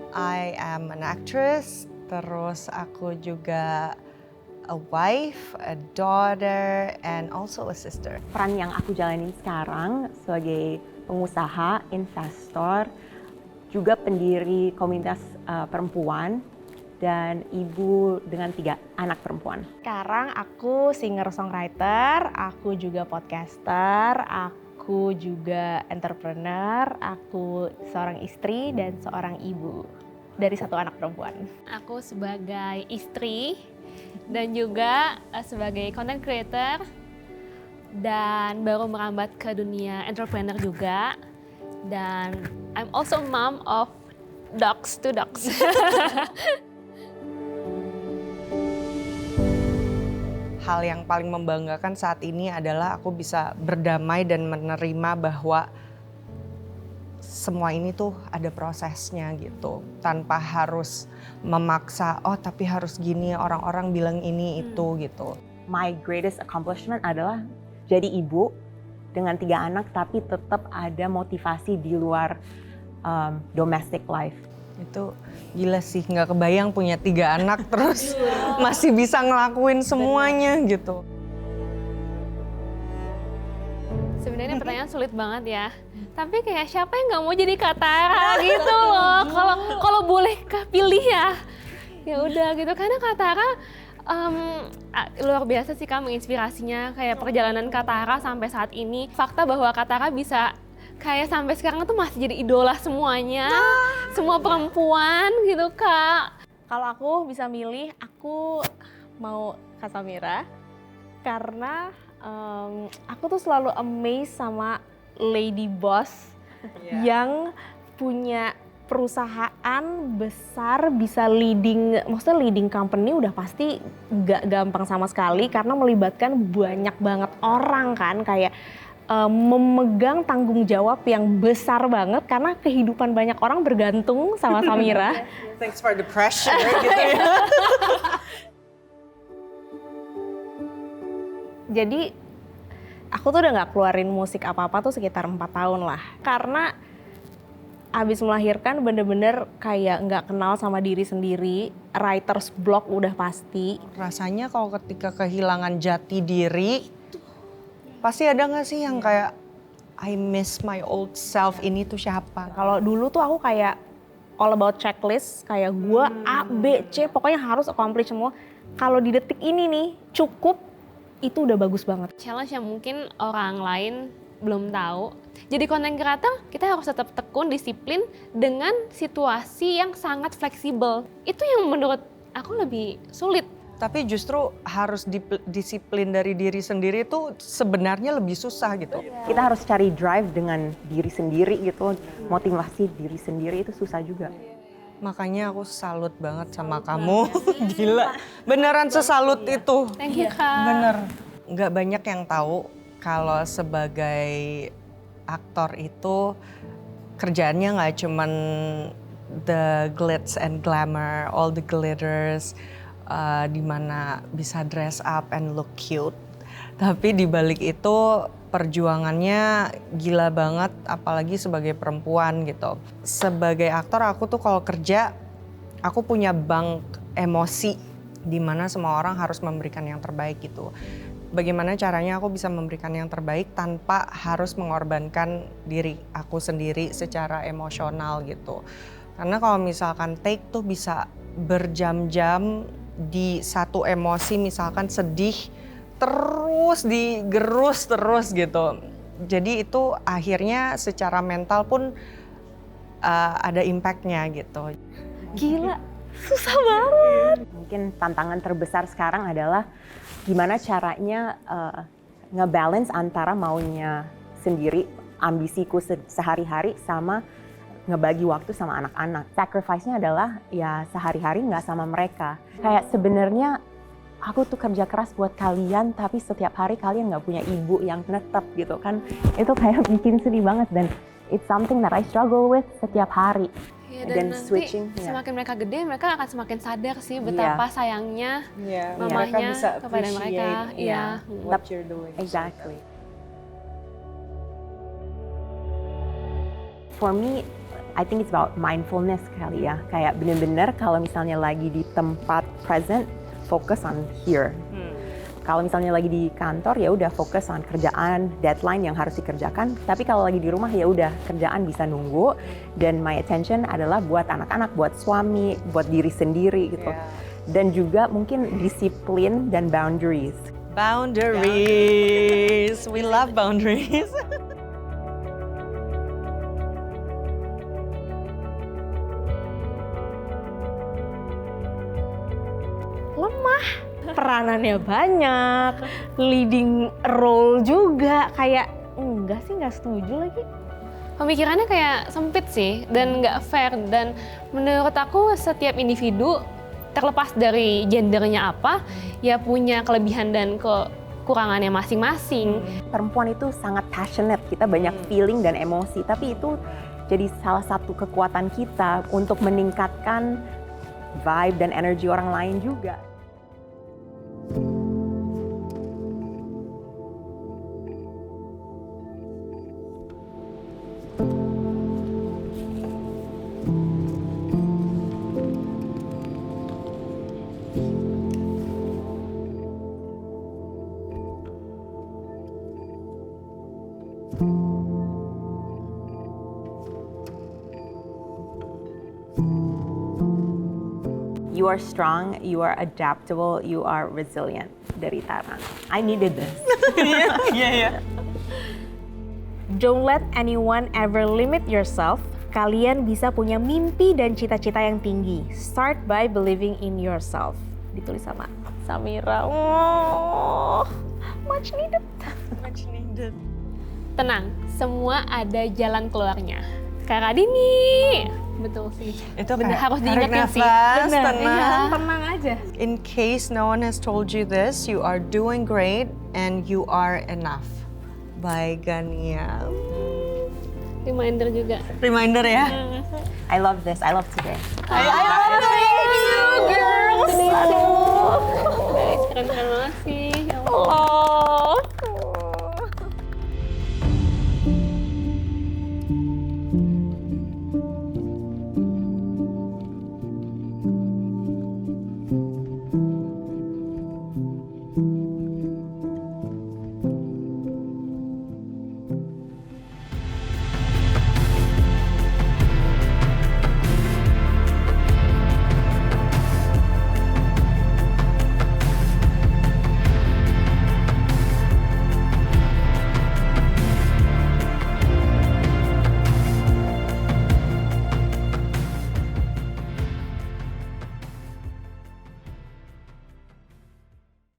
I am an actress, terus aku juga a wife, a daughter, and also a sister. Peran yang aku jalanin sekarang sebagai pengusaha, investor, juga pendiri komunitas perempuan, dan ibu dengan 3 anak perempuan. Sekarang aku singer-songwriter, aku juga podcaster, aku juga entrepreneur, aku seorang istri dan seorang ibu dari 1 anak perempuan. Aku sebagai istri dan juga sebagai content creator dan baru merambat ke dunia entrepreneur juga. Dan I'm also mom of 2 dogs. Hal yang paling membanggakan saat ini adalah aku bisa berdamai dan menerima bahwa semua ini tuh ada prosesnya gitu. Tanpa harus memaksa, oh tapi harus gini, orang-orang bilang ini itu gitu. My greatest accomplishment adalah jadi ibu dengan 3 anak, tapi tetap ada motivasi di luar domestic life. Itu gila sih, nggak kebayang punya 3 anak terus masih bisa ngelakuin semuanya gitu. Sebenarnya pertanyaan sulit banget ya. Tapi kayak siapa yang nggak mau jadi Katara gitu loh. Kalau boleh pilih ya. Ya udah gitu, karena Katara luar biasa sih Kak menginspirasinya, kayak perjalanan Katara sampai saat ini. Fakta bahwa Katara bisa kayak sampai sekarang tuh masih jadi idola semuanya, semua perempuan gitu Kak. Kalau aku bisa milih, aku mau Kak Samira karena aku tuh selalu amazed sama lady boss yang punya perusahaan besar, bisa maksudnya leading company udah pasti gak gampang sama sekali karena melibatkan banyak banget orang kan, kayak memegang tanggung jawab yang besar banget karena kehidupan banyak orang bergantung sama Samira. Thanks for the pressure gitu ya. Jadi aku tuh udah gak keluarin musik apa-apa tuh sekitar 4 tahun lah. Karena abis melahirkan bener-bener kayak gak kenal sama diri sendiri, writer's block udah pasti. Rasanya kalau ketika kehilangan jati diri, pasti ada gak sih yang kayak I miss my old self, ini tuh siapa? Kalau dulu tuh aku kayak all about checklist, kayak gue A, B, C, pokoknya harus accomplish semua. Kalau di detik ini nih cukup, itu udah bagus banget. Challenge yang mungkin orang lain belum tahu. Jadi content creator kita harus tetap tekun, disiplin dengan situasi yang sangat fleksibel. Itu yang menurut aku lebih sulit. Tapi justru harus disiplin dari diri sendiri itu sebenarnya lebih susah gitu. Kita harus cari drive dengan diri sendiri gitu, motivasi diri sendiri itu susah juga. Makanya aku salut banget sama kamu. Gila, beneran sesalut itu. Thank you Kak. Bener. Nggak banyak yang tahu kalau sebagai aktor itu kerjaannya nggak cuman the glitz and glamour, all the glitters, di mana bisa dress up and look cute. Tapi di balik itu perjuangannya gila banget, apalagi sebagai perempuan gitu. Sebagai aktor aku tuh kalau kerja, aku punya bank emosi di mana semua orang harus memberikan yang terbaik gitu. Bagaimana caranya aku bisa memberikan yang terbaik tanpa harus mengorbankan diri aku sendiri secara emosional gitu. Karena kalau misalkan take tuh bisa berjam-jam di satu emosi, misalkan sedih, terus digerus terus gitu. Jadi itu akhirnya secara mental pun ada impact-nya gitu. Gila, susah banget. Mungkin tantangan terbesar sekarang adalah gimana caranya ngebalance antara maunya sendiri, ambisiku sehari-hari sama ngebagi waktu sama anak-anak. Sacrifice-nya adalah ya sehari-hari nggak sama mereka. Kayak sebenarnya aku tuh kerja keras buat kalian, tapi setiap hari kalian nggak punya ibu yang netep gitu kan. Itu kayak bikin sedih banget dan it's something that I struggle with setiap hari. Ya, dan nanti switching, semakin mereka gede, mereka akan semakin sadar sih betapa sayangnya mamahnya kepada mereka. Iya, what you're doing. Exactly. For me, I think it's about mindfulness kali ya. Kayak bener-bener kalau misalnya lagi di tempat present, focus on here. Kalau misalnya lagi di kantor ya udah fokus on kerjaan, deadline yang harus dikerjakan. Tapi kalau lagi di rumah ya udah kerjaan bisa nunggu dan my attention adalah buat anak-anak, buat suami, buat diri sendiri gitu. Dan juga mungkin disiplin dan boundaries. Boundaries. We love boundaries. Lemah, peranannya banyak, leading role juga, kayak enggak sih, nggak setuju lagi. Pemikirannya kayak sempit sih dan nggak fair, dan menurut aku setiap individu terlepas dari gendernya apa ya punya kelebihan dan kekurangannya masing-masing. Perempuan itu sangat passionate, kita banyak feeling dan emosi, tapi itu jadi salah satu kekuatan kita untuk meningkatkan vibe dan energi orang lain juga. You are strong, you are adaptable, you are resilient. Dari Tara. I needed this. Yeah. Don't let anyone ever limit yourself. Kalian bisa punya mimpi dan cita-cita yang tinggi. Start by believing in yourself. Ditulis sama Samira. Oh, much needed. Much needed. Tenang, semua ada jalan keluarnya. Kak Radini. Betul sih. Itu benar, kayak harus tarik diingetin sih. nafas, Benar, tenang. iya. Tenang aja. In case no one has told you this, you are doing great and you are enough. By Gania. Reminder juga. Reminder ya. I love this, I love today. I love you, girls. Aduh. Guys, keren-keren banget sih. Ya Allah. Oh.